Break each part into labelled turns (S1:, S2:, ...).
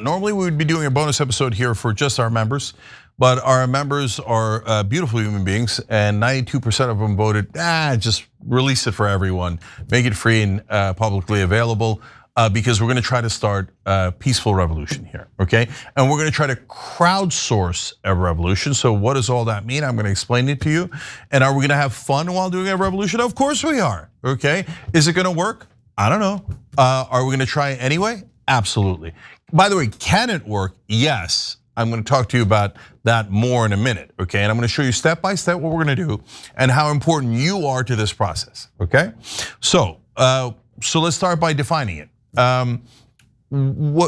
S1: Normally we would be doing a bonus episode here for just our members, but our members are beautiful human beings, and 92% of them voted, just release it for everyone, make it free and publicly available, because we're gonna try to start a peaceful revolution here, okay? And we're gonna try to crowdsource a revolution. So what does all that mean? I'm gonna explain it to you. And are we gonna have fun while doing a revolution? Of course we are, okay? Is it gonna work? I don't know. Are we gonna try it anyway? Absolutely. By the way, can it work? Yes. I'm gonna talk to you about that more in a minute, okay? And I'm gonna show you step by step what we're gonna do and how important you are to this process, okay? So let's start by defining it.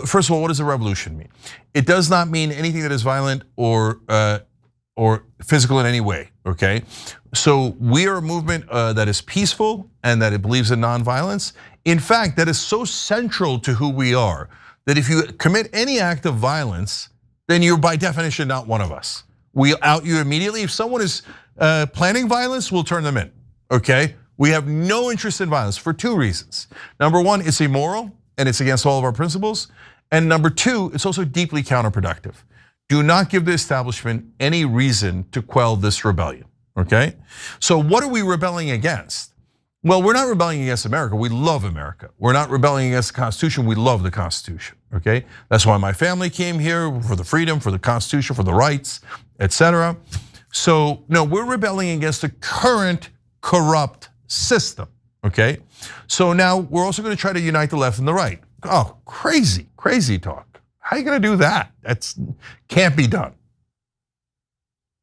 S1: First of all, what does a revolution mean? It does not mean anything that is violent or physical in any way, okay? So we are a movement that is peaceful and that it believes in nonviolence. In fact, that is so central to who we are that if you commit any act of violence, then you're by definition not one of us. We out you immediately. If someone is planning violence, we'll turn them in, okay? We have no interest in violence for two reasons. Number one, it's immoral and it's against all of our principles. And number two, it's also deeply counterproductive. Do not give the establishment any reason to quell this rebellion, okay? So what are we rebelling against? Well, we're not rebelling against America, we love America. We're not rebelling against the Constitution, we love the Constitution, okay? That's why my family came here, for the freedom, for the Constitution, for the rights, etc. So no, we're rebelling against the current corrupt system, okay? So now we're also gonna try to unite the left and the right. Oh, crazy, crazy talk. How are you gonna do that? That can't be done.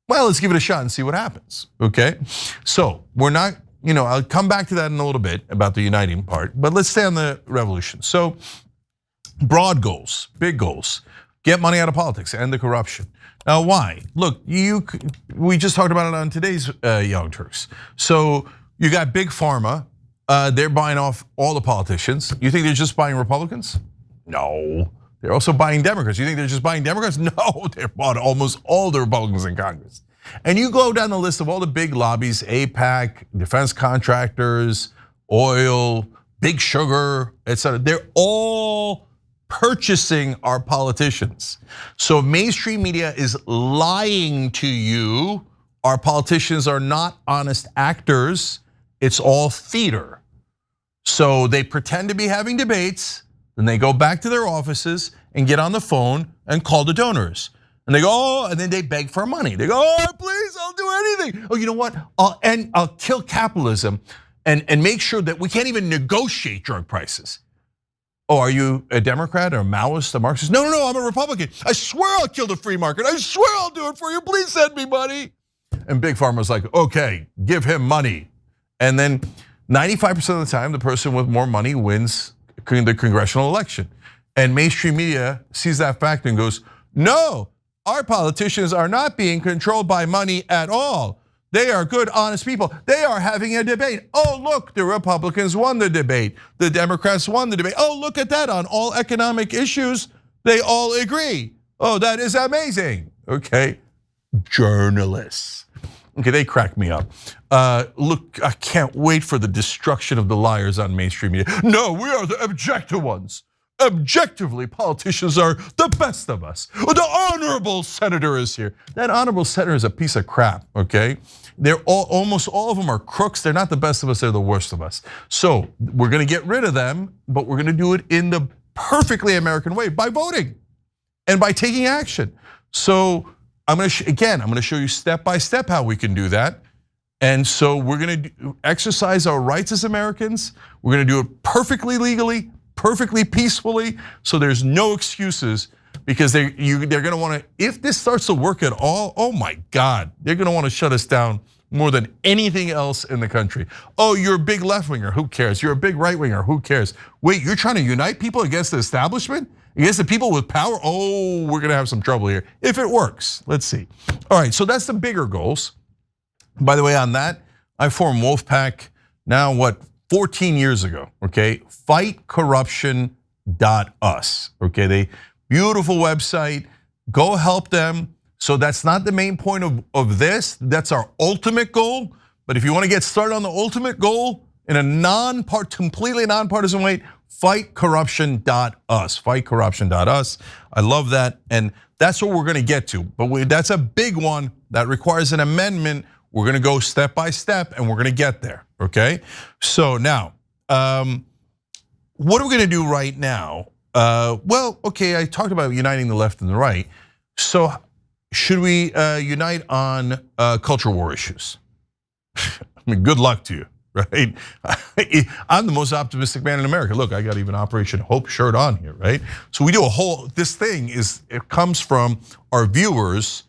S1: Well, let's give it a shot and see what happens, okay? So we're not, I'll come back to that in a little bit about the uniting part, but let's stay on the revolution. So broad goals, big goals, get money out of politics, end the corruption. Now why? Look, we just talked about it on today's Young Turks. So you got big pharma, they're buying off all the politicians. You think they're just buying Republicans? No, they're also buying Democrats. You think they're just buying Democrats? No, they're bought almost all the Republicans in Congress. And you go down the list of all the big lobbies, AIPAC, defense contractors, oil, big sugar, etc. They're all purchasing our politicians. So mainstream media is lying to you. Our politicians are not honest actors. It's all theater. So they pretend to be having debates, then they go back to their offices and get on the phone and call the donors. And they go, oh, and then they beg for money. They go, oh, please, I'll do anything. Oh, you know what? I'll kill capitalism and make sure that we can't even negotiate drug prices. Oh, are you a Democrat or a Maoist, a Marxist? No, I'm a Republican. I swear I'll kill the free market. I swear I'll do it for you. Please send me money. And Big Pharma's like, okay, give him money. And then 95% of the time, the person with more money wins the congressional election. And mainstream media sees that fact and goes, no, our politicians are not being controlled by money at all. They are good, honest people. They are having a debate. Oh, look, the Republicans won the debate. The Democrats won the debate. Oh, look at that, on all economic issues, they all agree. Oh, that is amazing, okay? Journalists. Okay, they crack me up. Look, I can't wait for the destruction of the liars on mainstream media. No, we are the objective ones. Objectively, politicians are the best of us. The honorable senator is here. That honorable senator is a piece of crap, okay? Almost all of them are crooks. They're not the best of us, they're the worst of us. So we're gonna get rid of them, but we're gonna do it in the perfectly American way, by voting and by taking action. So I'm gonna show you step by step how we can do that. And so we're gonna exercise our rights as Americans. We're gonna do it perfectly legally, perfectly peacefully, so there's no excuses, because they're gonna wanna, if this starts to work at all, oh my God, they're gonna wanna shut us down more than anything else in the country. Oh, you're a big left-winger, who cares? You're a big right-winger, who cares? Wait, you're trying to unite people against the establishment? Against the people with power? Oh, we're gonna have some trouble here. If it works, let's see. All right, so that's the bigger goals. By the way, on that, I formed Wolfpack now, 14 years ago, okay? Fightcorruption.us, okay? They beautiful website, go help them. So that's not the main point of this, that's our ultimate goal. But if you want to get started on the ultimate goal in a completely nonpartisan way, fightcorruption.us, fightcorruption.us. I love that, and that's what we're gonna get to. But that's a big one that requires an amendment. We're gonna go step by step, and we're gonna get there, okay? So now, what are we gonna do right now? Well, okay, I talked about uniting the left and the right. So should we unite on culture war issues? I mean, good luck to you, right? I'm the most optimistic man in America. Look, I got even Operation Hope shirt on here, right? So we do a whole, this thing it comes from our viewers,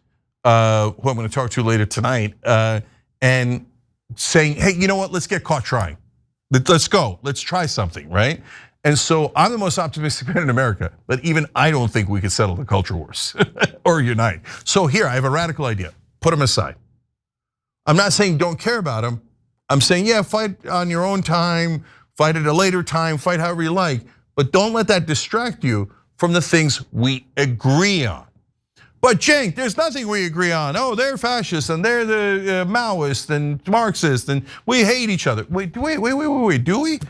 S1: who I'm gonna talk to later tonight, and saying, hey, you know what, let's get caught trying. Let's go, let's try something, right? And so I'm the most optimistic man in America, but even I don't think we could settle the culture wars or unite. So here, I have a radical idea, put them aside. I'm not saying don't care about them. I'm saying, yeah, fight on your own time, fight at a later time, fight however you like, but don't let that distract you from the things we agree on. But Cenk, there's nothing we agree on. Oh, they're fascists and they're the Maoists and Marxists and we hate each other. Wait, do we?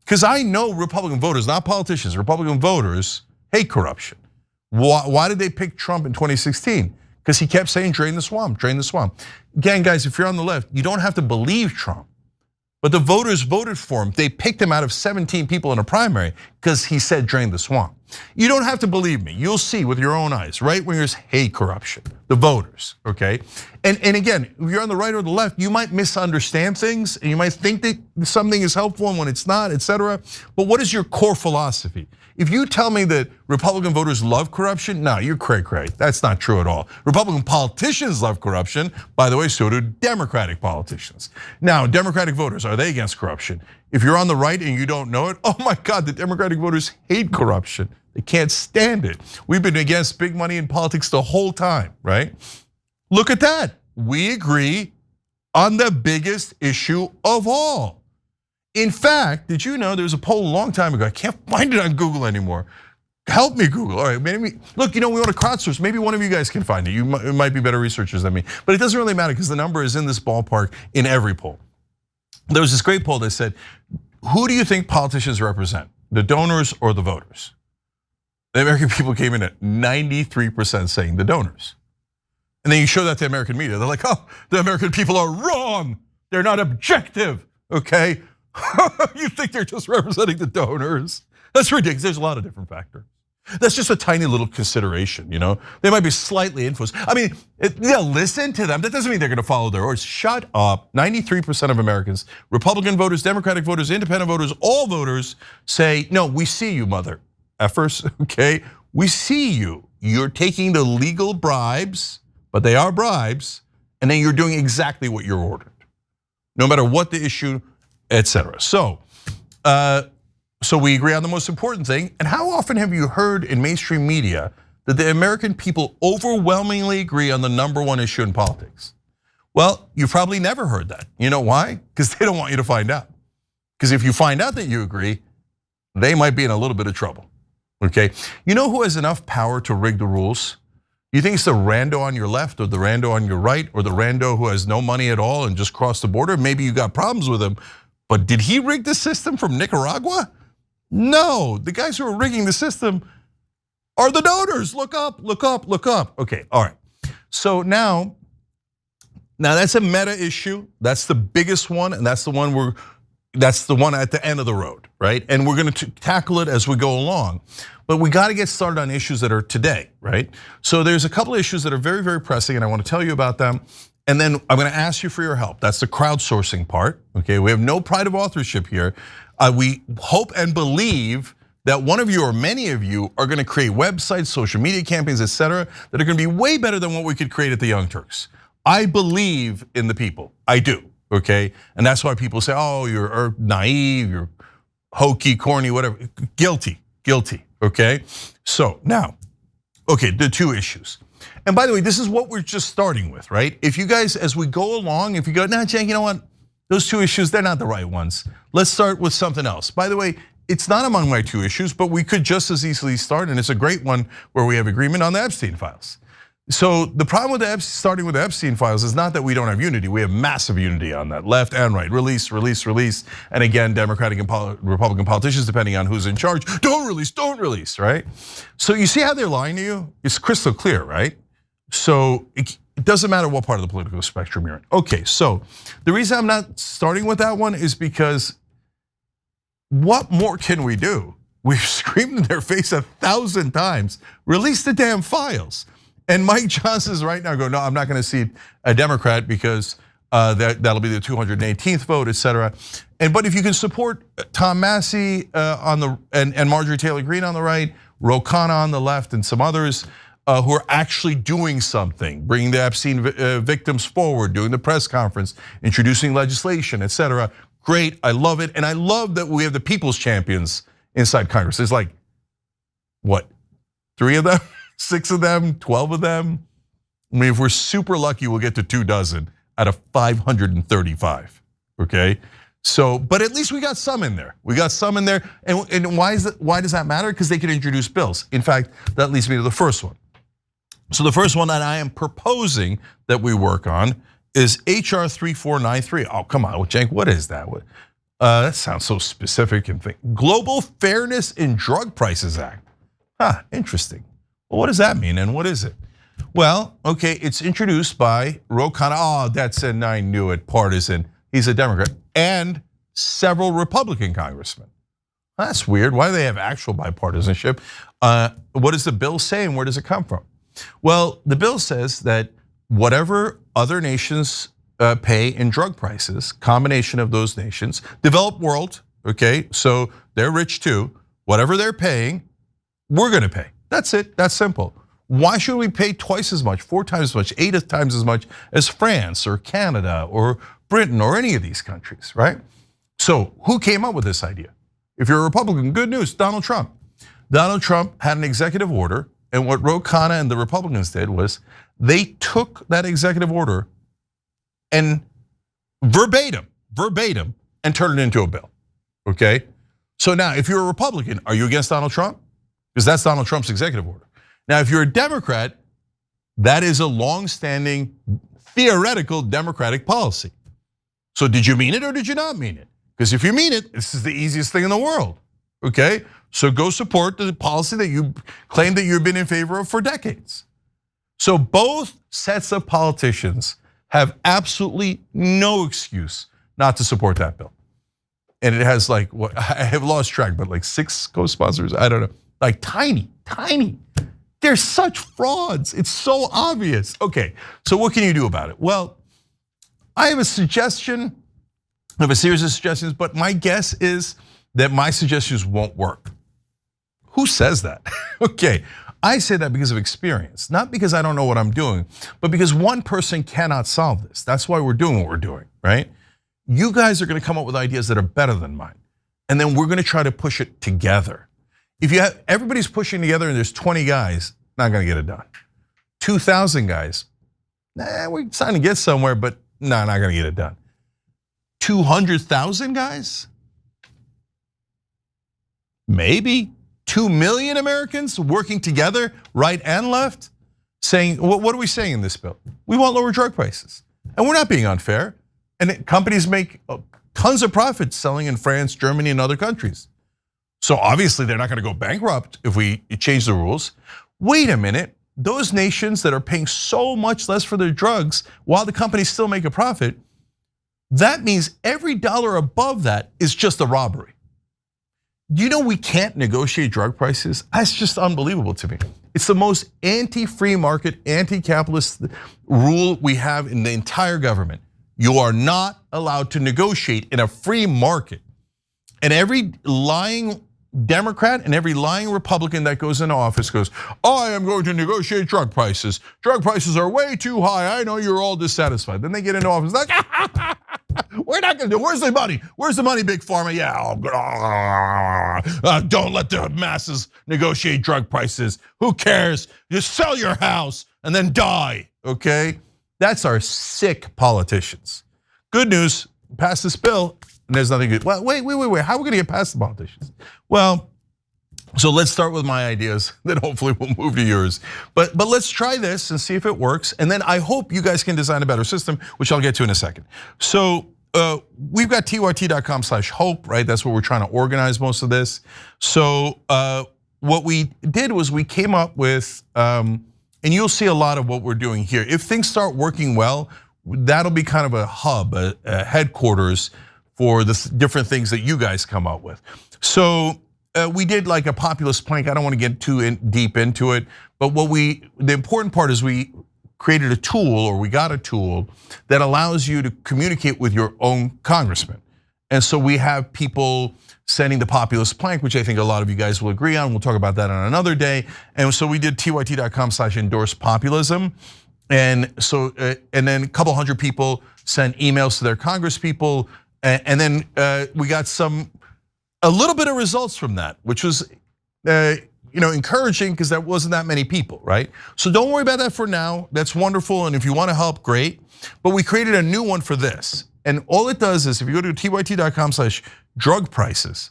S1: Because I know Republican voters, not politicians, Republican voters hate corruption. Why did they pick Trump in 2016? Because he kept saying, drain the swamp, drain the swamp. Again, guys, if you're on the left, you don't have to believe Trump. But the voters voted for him. They picked him out of 17 people in a primary because he said drain the swamp. You don't have to believe me. You'll see with your own eyes. Right-wingers hate corruption, the voters, okay? And again, if you're on the right or the left, you might misunderstand things and you might think that something is helpful and when it's not, etc. But what is your core philosophy? If you tell me that Republican voters love corruption, no, you're cray-cray. That's not true at all. Republican politicians love corruption. By the way, so do Democratic politicians. Now, Democratic voters, are they against corruption? If you're on the right and you don't know it, oh my God, the Democratic voters hate corruption. They can't stand it. We've been against big money in politics the whole time, right? Look at that. We agree on the biggest issue of all. In fact, did you know there was a poll a long time ago? I can't find it on Google anymore. Help me, Google. All right, maybe, look, we want to crowdsource. Maybe one of you guys can find it. You might be better researchers than me. But it doesn't really matter because the number is in this ballpark in every poll. There was this great poll that said, who do you think politicians represent? The donors or the voters? The American people came in at 93% saying the donors. And then you show that to American media. They're like, oh, the American people are wrong. They're not objective, okay? You think they're just representing the donors? That's ridiculous. There's a lot of different factors. That's just a tiny little consideration, They might be slightly influenced. I mean, they'll listen to them. That doesn't mean they're gonna follow their orders. Shut up. 93% of Americans, Republican voters, Democratic voters, independent voters, all voters say, no, we see you, mother effers, okay? We see you. You're taking the legal bribes, but they are bribes, and then you're doing exactly what you're ordered. No matter what the issue, etc. So we agree on the most important thing. And how often have you heard in mainstream media that the American people overwhelmingly agree on the #1 issue in politics? Well, you've probably never heard that. You know why? Because they don't want you to find out. Because if you find out that you agree, they might be in a little bit of trouble, okay? You know who has enough power to rig the rules? You think it's the rando on your left or the rando on your right or the rando who has no money at all and just crossed the border? Maybe you got problems with him, but did he rig the system from Nicaragua? No, the guys who are rigging the system are the donors. Look up, look up, look up. Okay, all right. So now that's a meta issue. That's the biggest one, and that's the one at the end of the road, right? And we're gonna tackle it as we go along. But we gotta get started on issues that are today, right? So there's a couple of issues that are very, very pressing, and I wanna tell you about them. And then I'm gonna ask you for your help. That's the crowdsourcing part, okay? We have no pride of authorship here. We hope and believe that one of you or many of you are gonna create websites, social media campaigns, etc., that are gonna be way better than what we could create at the Young Turks. I believe in the people, I do, okay? And that's why people say, oh, you're naive, you're hokey, corny, whatever. Guilty, okay? So now, okay, the two issues. And by the way, this is what we're just starting with, right? If you guys, as we go along, if you go, nah, Cenk, you know what? Those two issues, they're not the right ones. Let's start with something else. By the way, it's not among my two issues, but we could just as easily start, and it's a great one where we have agreement on the Epstein files. So the problem with starting with the Epstein files is not that we don't have unity. We have massive unity on that, left and right. Release, release, release. And again, Democratic and Republican politicians, depending on who's in charge, don't release, right? So you see how they're lying to you? It's crystal clear, right? So it doesn't matter what part of the political spectrum you're in. Okay, so the reason I'm not starting with that one is because what more can we do? We've screamed in their face 1,000 times, release the damn files. And Mike Johnson's right now going, no, I'm not going to seat a Democrat because that'll be the 218th vote, et cetera. But if you can support Tom Massey and Marjorie Taylor Greene on the right, Ro Khanna on the left, and some others who are actually doing something, bringing the Epstein victims forward, doing the press conference, introducing legislation, et cetera. Great, I love it. And I love that we have the people's champions inside Congress. There's like, what, 3 of them? 6 of them, 12 of them. I mean, if we're super lucky, we'll get to 24 out of 535, okay? So, but at least we got some in there. We got some in there, and why does that matter? Because they can introduce bills. In fact, that leads me to the first one. So the first one that I am proposing that we work on is HR 3493. Oh, come on, Cenk, what is that? That sounds so specific and think. Global Fairness in Drug Prices Act. Interesting. Well, what does that mean and what is it? Well, okay, it's introduced by Ro Khanna. Oh, that's and I knew it, partisan. He's a Democrat, and several Republican congressmen. That's weird. Why do they have actual bipartisanship? What does the bill say and where does it come from? Well, the bill says that whatever other nations pay in drug prices, combination of those nations, developed world, okay, so they're rich too, whatever they're paying, we're gonna pay. That's it, that's simple. Why should we pay twice as much, 4 times as much, 8 times as much as France or Canada or Britain or any of these countries, right? So who came up with this idea? If you're a Republican, good news, Donald Trump. Donald Trump had an executive order, and what Ro Khanna and the Republicans did was they took that executive order and verbatim, and turned it into a bill, okay? So now, if you're a Republican, are you against Donald Trump? Because that's Donald Trump's executive order. Now, if you're a Democrat, that is a long-standing theoretical Democratic policy. So did you mean it or did you not mean it? Because if you mean it, this is the easiest thing in the world, okay? So go support the policy that you claim that you've been in favor of for decades. So both sets of politicians have absolutely no excuse not to support that bill. And it has like, what, I have lost track, but like 6 co-sponsors, I don't know. Like tiny. They're such frauds, it's so obvious. Okay, so what can you do about it? Well, I have a suggestion, I have a series of suggestions, but my guess is that my suggestions won't work. Who says that? Okay, I say that because of experience, not because I don't know what I'm doing, but because one person cannot solve this. That's why we're doing what we're doing, right? You guys are gonna come up with ideas that are better than mine, and then we're gonna try to push it together. If you have everybody's pushing together and there's 20 guys, not gonna get it done. 2,000 guys, we're trying to get somewhere, but no, not gonna get it done. 200,000 guys, maybe. 2 million Americans working together, right and left, saying, what are we saying in this bill? We want lower drug prices, and we're not being unfair. And companies make tons of profits selling in France, Germany, and other countries. So obviously they're not gonna go bankrupt if we change the rules. Wait a minute, those nations that are paying so much less for their drugs while the companies still make a profit, that means every dollar above that is just a robbery. Do you know we can't negotiate drug prices? That's just unbelievable to me. It's the most anti-free market, anti-capitalist rule we have in the entire government. You are not allowed to negotiate in a free market. And every lying Democrat and every lying Republican that goes into office goes, I am going to negotiate drug prices. Drug prices are way too high. I know you're all dissatisfied. Then they get into office like, we're not gonna do it. Where's the money? Where's the money, Big Pharma? Yeah, don't let the masses negotiate drug prices. Who cares? Just sell your house and then die, okay? That's our sick politicians. Good news, pass this bill. And there's nothing good. Well, wait. How are we gonna get past the politicians? Well, So let's start with my ideas, then hopefully we'll move to yours. But let's try this and see if it works. And then I hope you guys can design a better system, which I'll get to in a second. So we've got tyt.com/hope, right? That's where we're trying to organize most of this. So what we did was we came up with, and you'll see a lot of what we're doing here. If things start working well, that'll be kind of a hub, a headquarters for the different things that you guys come up with. So we did like a populist plank. I don't want to get too deep into it, but the important part is we created a tool, or we got a tool that allows you to communicate with your own congressman. And so we have people sending the populist plank, which I think a lot of you guys will agree on. We'll talk about that on another day. And so we did tyt.com/endorse populism. And so, and then a couple hundred people sent emails to their congresspeople. And then we got a little bit of results from that, which was encouraging because there wasn't that many people, right? So don't worry about that for now. That's wonderful, and if you want to help, great. But we created a new one for this, and all it does is if you go to tyt.com/drug prices,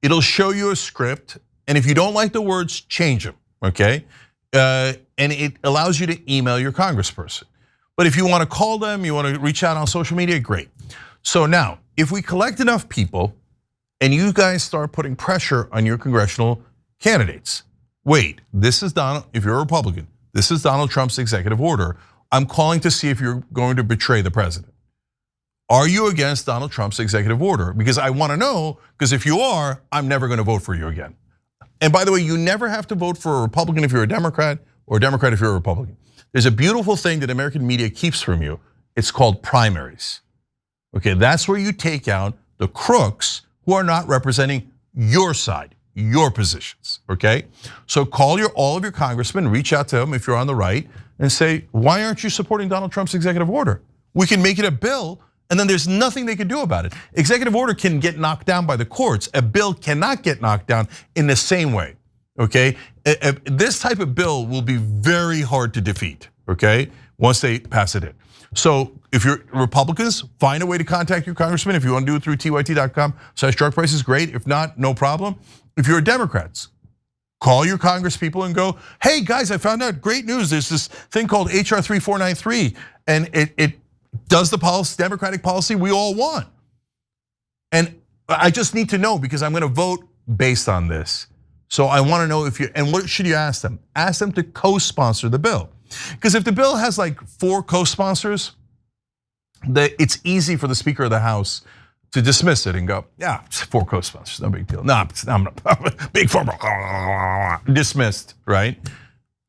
S1: it'll show you a script, and if you don't like the words, change them, okay? And it allows you to email your congressperson. But if you want to call them, you want to reach out on social media, great. So now, if we collect enough people, and you guys start putting pressure on your congressional candidates. Wait, this is Donald, if you're a Republican, this is Donald Trump's executive order. I'm calling to see if you're going to betray the president. Are you against Donald Trump's executive order? Because I want to know, because if you are, I'm never going to vote for you again. And by the way, you never have to vote for a Republican if you're a Democrat, or a Democrat if you're a Republican. There's a beautiful thing that American media keeps from you. It's called primaries. Okay, that's where you take out the crooks who are not representing your side, your positions, okay? So call all of your congressmen, reach out to them if you're on the right, and say, why aren't you supporting Donald Trump's executive order? We can make it a bill, and then there's nothing they can do about it. Executive order can get knocked down by the courts. A bill cannot get knocked down in the same way, okay? This type of bill will be very hard to defeat, okay? Once they pass it in. So if you're Republicans, find a way to contact your congressman. If you want to do it through tyt.com/drug prices, great. If not, no problem. If you're Democrats, call your congresspeople and go, hey guys, I found out great news. There's this thing called HR 3493, and it does the Democratic policy we all want. And I just need to know because I'm going to vote based on this. So I want to know and what should you ask them? Ask them to co-sponsor the bill. Because if the bill has like 4 co-sponsors, it's easy for the Speaker of the House to dismiss it and go, yeah, 4 co-sponsors, no big deal. No, I'm not big 4, dismissed, right?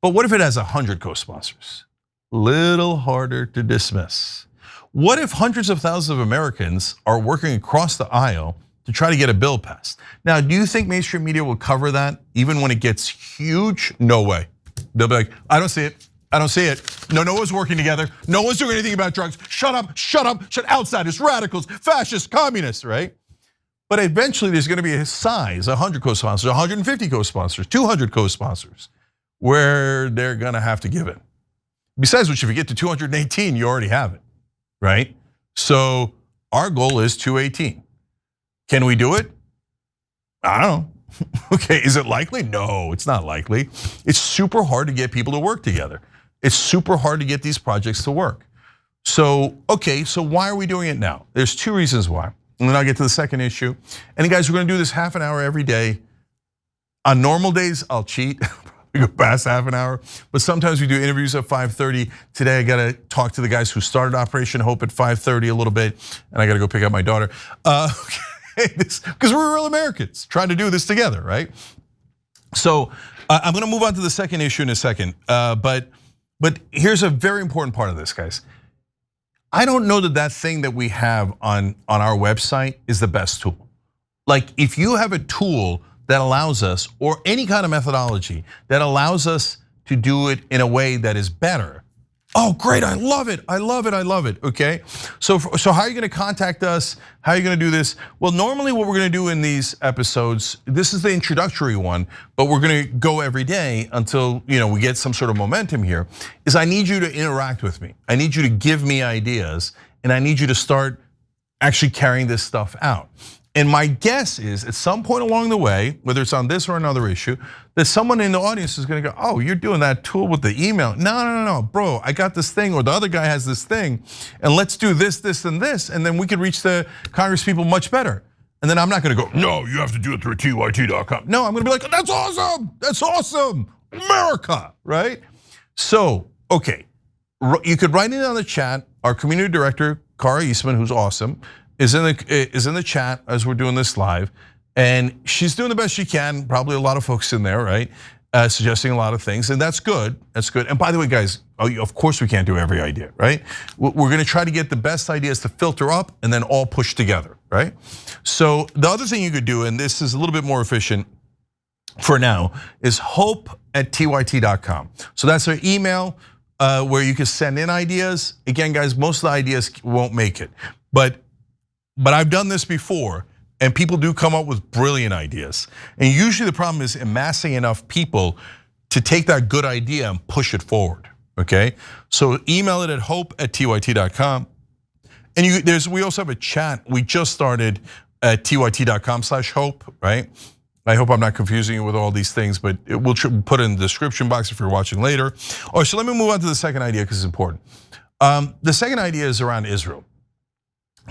S1: But what if it has 100 co-sponsors? Little harder to dismiss. What if hundreds of thousands of Americans are working across the aisle to try to get a bill passed? Now, do you think mainstream media will cover that even when it gets huge? No way. They'll be like, I don't see it. I don't see it. No one's working together. No one's doing anything about drugs. Shut up, outsiders, radicals, fascists, communists, right? But eventually there's gonna be a size, 100 co-sponsors, 150 co-sponsors, 200 co-sponsors, where they're gonna have to give it. Besides which, if you get to 218, you already have it, right? So our goal is 218. Can we do it? I don't know. Okay, is it likely? No, it's not likely. It's super hard to get people to work together. It's super hard to get these projects to work. So, okay, so why are we doing it now? There's 2 reasons why. And then I'll get to the second issue. And guys, we're gonna do this half an hour every day. On normal days, I'll cheat. We go past half an hour, but sometimes we do interviews at 5:30. Today I gotta talk to the guys who started Operation Hope at 5:30 a little bit, and I gotta go pick up my daughter. Because we're real Americans trying to do this together, right? So I'm gonna move on to the second issue in a second, but here's a very important part of this, guys. I don't know that thing that we have on our website is the best tool. Like if you have a tool that allows us, or any kind of methodology that allows us to do it in a way that is better, oh great, I love it, okay? So how are you gonna contact us? How are you gonna do this? Well, normally what we're gonna do in these episodes, this is the introductory one, but we're gonna go every day until we get some sort of momentum here, is I need you to interact with me. I need you to give me ideas, and I need you to start actually carrying this stuff out. And my guess is at some point along the way, whether it's on this or another issue, that someone in the audience is gonna go, oh, you're doing that tool with the email. No, bro, I got this thing, or the other guy has this thing, and let's do this, this, and this, and then we could reach the Congress people much better. And then I'm not gonna go, no, you have to do it through TYT.com. No, I'm gonna be like, that's awesome, America, right? So, okay, you could write it on the chat. Our community director, Cara Eastman, who's awesome, is in the chat as we're doing this live, and she's doing the best she can. Probably a lot of folks in there, right? Suggesting a lot of things, and that's good. That's good. And by the way, guys, of course we can't do every idea, right? We're gonna try to get the best ideas to filter up and then all push together, right? So the other thing you could do, and this is a little bit more efficient for now, is hope@tyt.com. So that's our email where you can send in ideas. Again, guys, most of the ideas won't make it, but I've done this before, and people do come up with brilliant ideas. And usually the problem is amassing enough people to take that good idea and push it forward, okay? So email it at hope@tyt.com. And we also have a chat. We just started at tyt.com/hope, right? I hope I'm not confusing you with all these things, but we'll put it in the description box if you're watching later. All right, so let me move on to the second idea because it's important. The second idea is around Israel.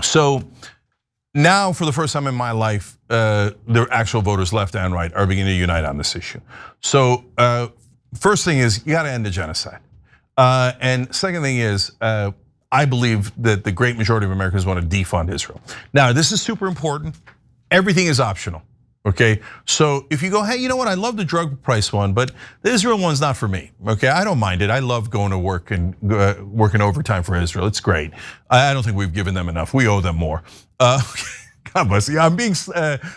S1: So now, for the first time in my life, the actual voters, left and right, are beginning to unite on this issue. So first thing is, you gotta end the genocide. And second thing is, I believe that the great majority of Americans want to defund Israel. Now, this is super important. Everything is optional, okay? So if you go, hey, you know what, I love the drug price one, but the Israel one's not for me, okay? I don't mind it. I love going to work and working overtime for Israel. It's great. I don't think we've given them enough. We owe them more. God bless you. I'm being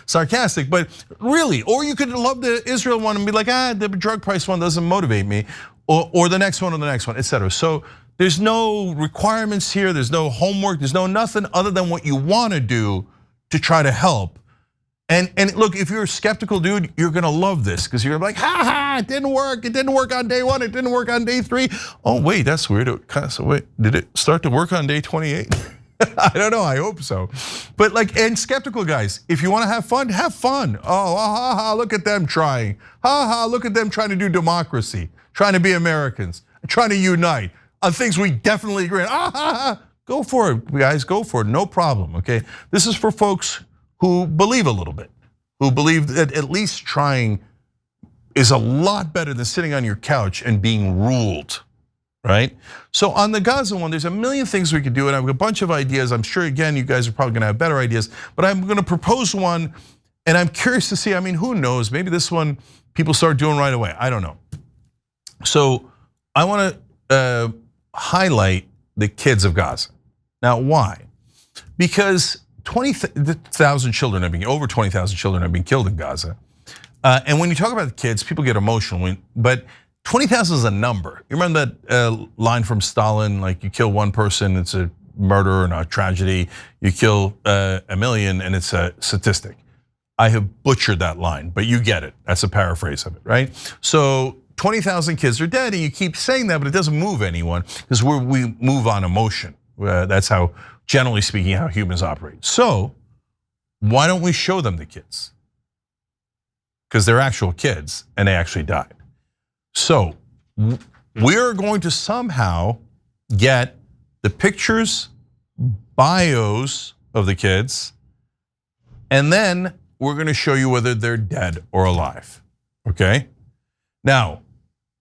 S1: sarcastic, but really, or you could love the Israel one and be like, the drug price one doesn't motivate me, or the next one, etc. So there's no requirements here. There's no homework. There's no nothing other than what you want to do to try to help. And look, if you're a skeptical dude, you're gonna love this because you're like, ha, it didn't work. It didn't work on day 1. It didn't work on day 3. Oh wait, that's weird. So wait, did it start to work on day 28? I don't know, I hope so. But and skeptical guys, if you wanna have fun, have fun. Oh, look at them trying. Look at them trying to do democracy, trying to be Americans, trying to unite on things we definitely agree on. Go for it, guys, go for it, no problem, okay? This is for folks who believe a little bit, who believe that at least trying is a lot better than sitting on your couch and being ruled. Right? So on the Gaza one, there's a million things we could do, and I have a bunch of ideas. I'm sure, again, you guys are probably gonna have better ideas, but I'm gonna propose one, and I'm curious to see, who knows, maybe this one people start doing right away, I don't know. So I wanna highlight the kids of Gaza. Now, why? Because 20,000 children over 20,000 children have been killed in Gaza. And when you talk about the kids, people get emotional, but 20,000 is a number. You remember that line from Stalin, like you kill one person, it's a murder and a tragedy. You kill a million and it's a statistic. I have butchered that line, but you get it. That's a paraphrase of it, right? So 20,000 kids are dead and you keep saying that, but it doesn't move anyone because we move on emotion. That's how, generally speaking, how humans operate. So why don't we show them the kids? Because they're actual kids and they actually died. So we're going to somehow get the pictures, bios of the kids, and then we're gonna show you whether they're dead or alive, okay? Now,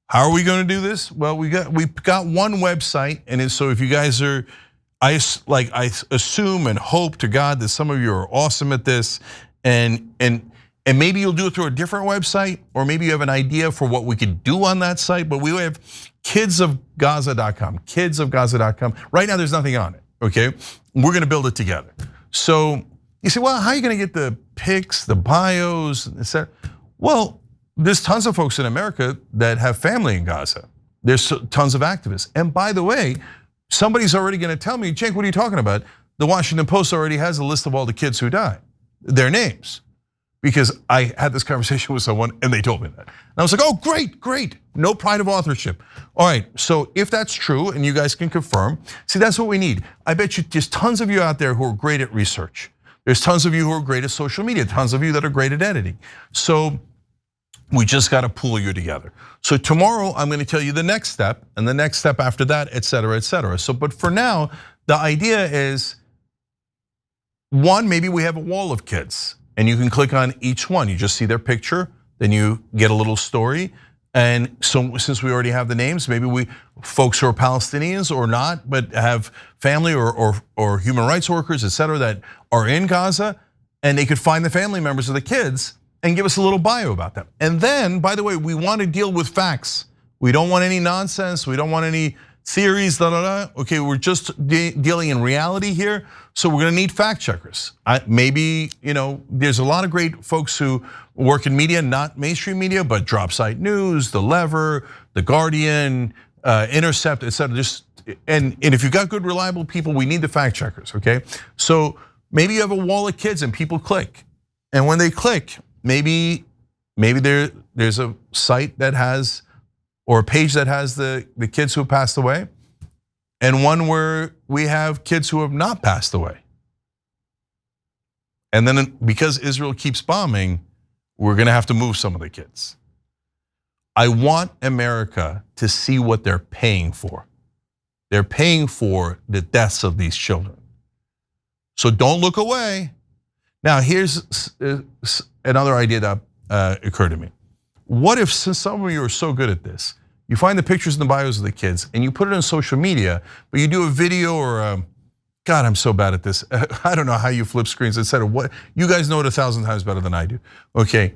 S1: how are we gonna do this? Well, we've got one website, and so if you guys are, I assume and hope to God that some of you are awesome at this, and maybe you'll do it through a different website, or maybe you have an idea for what we could do on that site, but we have kidsofgaza.com, kidsofgaza.com. Right now there's nothing on it, okay? We're gonna build it together. So you say, well, how are you gonna get the pics, the bios, etc.? Well, there's tons of folks in America that have family in Gaza. There's tons of activists. And by the way, somebody's already gonna tell me, Jake, what are you talking about? The Washington Post already has a list of all the kids who died, their names. Because I had this conversation with someone and they told me that. And I was like, oh, great, no pride of authorship. All right, so if that's true and you guys can confirm, see, that's what we need. I bet you there's tons of you out there who are great at research. There's tons of you who are great at social media, tons of you that are great at editing. So we just got to pull you together. So tomorrow I'm going to tell you the next step, and the next step after that, et cetera, et cetera. So, but for now, the idea is, one, maybe we have a wall of kids, and you can click on each one. You just see their picture, then you get a little story. And so since we already have the names, maybe folks who are Palestinians or not, but have family or human rights workers, et cetera, that are in Gaza, and they could find the family members of the kids and give us a little bio about them. And then, by the way, we want to deal with facts. We don't want any nonsense. We don't want any theories, Okay, we're just dealing in reality here. So we're gonna need fact checkers. Maybe, there's a lot of great folks who work in media, not mainstream media, but Drop Site News, The Lever, The Guardian, Intercept, et cetera. And if you've got good, reliable people, we need the fact checkers, okay? So maybe you have a wall of kids and people click. And when they click, maybe there's a site that has, or a page that has the kids who have passed away, and one where we have kids who have not passed away. And then because Israel keeps bombing, we're gonna have to move some of the kids. I want America to see what they're paying for. They're paying for the deaths of these children. So don't look away. Now here's another idea that occurred to me. What if, since some of you are so good at this, you find the pictures and the bios of the kids and you put it on social media, but you do a video or God, I'm so bad at this. I don't know how you flip screens, et cetera. What, you guys know it 1,000 times better than I do, okay?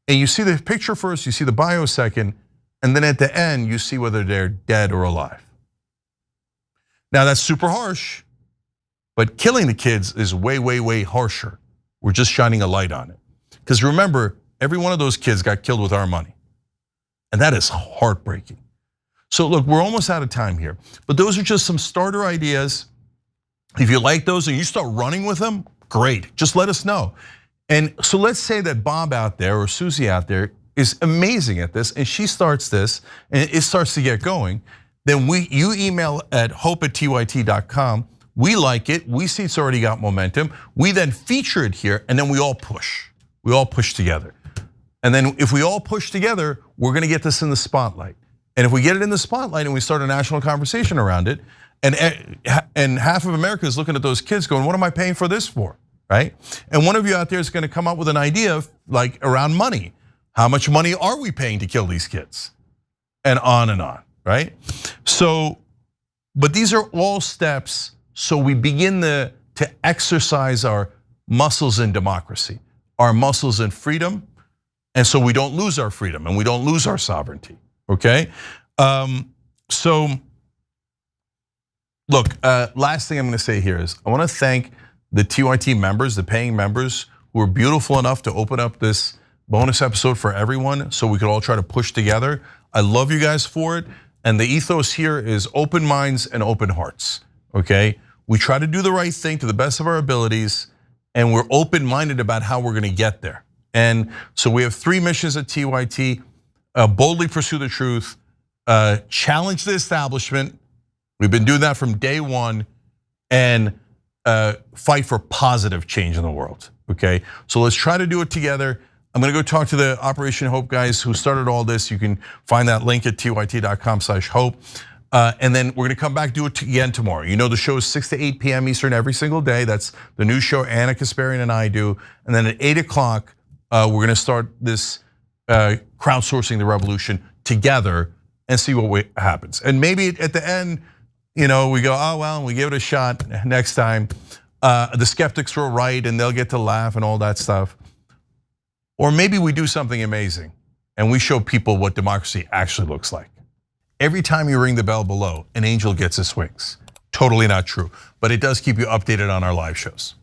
S1: And you see the picture first, you see the bio second, and then at the end, you see whether they're dead or alive. Now that's super harsh, but killing the kids is way, way, way harsher. We're just shining a light on it. Because remember, every one of those kids got killed with our money. And that is heartbreaking. So look, we're almost out of time here, but those are just some starter ideas. If you like those and you start running with them, great, just let us know. And so let's say that Bob out there or Susie out there is amazing at this and she starts this and it starts to get going. Then you email at hope@tyt.com. We like it, we see it's already got momentum. We then feature it here and then we all push. We all push together. And then if we all push together, we're gonna get this in the spotlight. And if we get it in the spotlight and we start a national conversation around it, and half of America is looking at those kids going, what am I paying for this for, right? And one of you out there is gonna come up with an idea like around money. How much money are we paying to kill these kids? And on, right? So, but these are all steps so we begin to exercise our muscles in democracy, our muscles in freedom, and so we don't lose our freedom and we don't lose our sovereignty, okay? So, look, last thing I'm gonna say here is I wanna thank the TYT members, the paying members, who were beautiful enough to open up this bonus episode for everyone so we could all try to push together. I love you guys for it. And the ethos here is open minds and open hearts, okay? We try to do the right thing to the best of our abilities, and we're open-minded about how we're gonna get there. And so we have 3 missions at TYT: boldly pursue the truth, challenge the establishment. We've been doing that from day one, and fight for positive change in the world, okay? So let's try to do it together. I'm gonna go talk to the Operation Hope guys who started all this. You can find that link at tyt.com/hope. And then we're gonna come back, do it again tomorrow. You know the show is 6 to 8 p.m. Eastern every single day. That's the new show Anna Kasparian and I do. And then at 8 o'clock, we're gonna start this crowdsourcing the revolution together and see what happens. And maybe at the end, we go, oh well, we give it a shot next time. The skeptics were right and they'll get to laugh and all that stuff. Or maybe we do something amazing and we show people what democracy actually looks like. Every time you ring the bell below, an angel gets his wings. Totally not true, but it does keep you updated on our live shows.